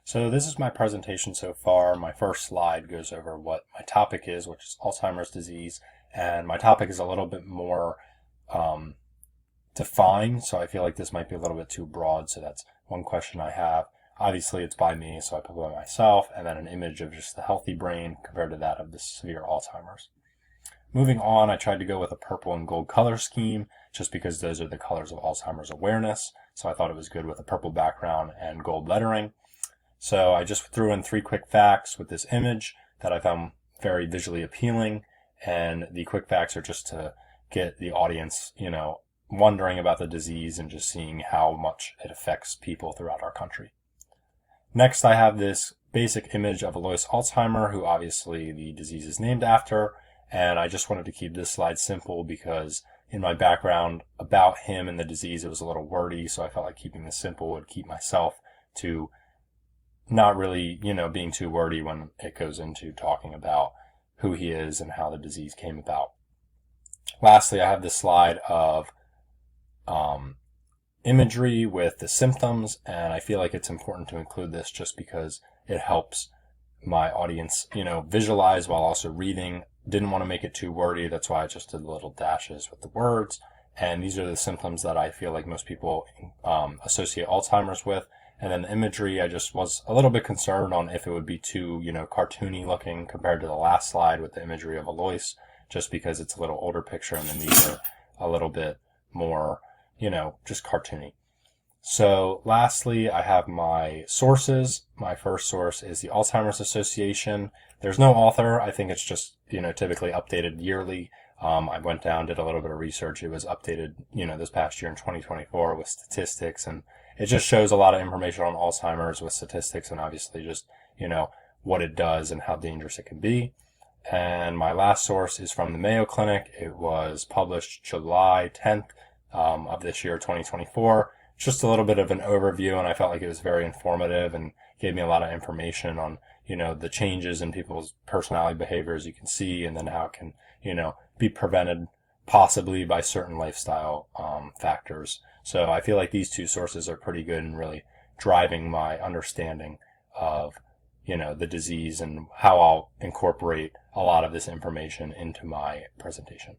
So this is my presentation so far. My first slide goes over what my topic is, which is Alzheimer's disease. And my topic is a little bit more um, defined, so I feel like this might be a little bit too broad. So that's one question I have. Obviously, it's by me, so I put by myself, and then an image of just the healthy brain compared to that of the severe Alzheimer's. Moving on, I tried to go with a purple and gold color scheme just because those are the colors of Alzheimer's awareness. So I thought it was good with a purple background and gold lettering. So I just threw in 3 quick facts with this image that I found very visually appealing. And the quick facts are just to get the audience, wondering about the disease and just seeing how much it affects people throughout our country. Next, I have this basic image of Alois Alzheimer, who obviously the disease is named after. And I just wanted to keep this slide simple because in my background about him and the disease, it was a little wordy. So I felt like keeping this simple would keep myself to not really, being too wordy when it goes into talking about who he is and how the disease came about. Lastly, I have this slide of imagery with the symptoms, and I feel like it's important to include this just because it helps my audience, visualize while also reading. Didn't want to make it too wordy. That's why I just did little dashes with the words. And these are the symptoms that I feel like most people associate Alzheimer's with. And then the imagery, I just was a little bit concerned on if it would be too, cartoony looking compared to the last slide with the imagery of Alois, just because it's a little older picture and then these are a little bit more, just cartoony. So lastly, I have my sources. My first source is the Alzheimer's Association. There's no author. I think it's just, typically updated yearly. I went down, did a little bit of research. It was updated, this past year in 2024 with statistics, and it just shows a lot of information on Alzheimer's with statistics and obviously just, what it does and how dangerous it can be. And my last source is from the Mayo Clinic. It was published July 10th of this year, 2024. Just a little bit of an overview, and I felt like it was very informative and gave me a lot of information on, the changes in people's personality behaviors you can see, and then how it can, be prevented possibly by certain lifestyle factors. So I feel like these 2 sources are pretty good in really driving my understanding of, the disease and how I'll incorporate a lot of this information into my presentation.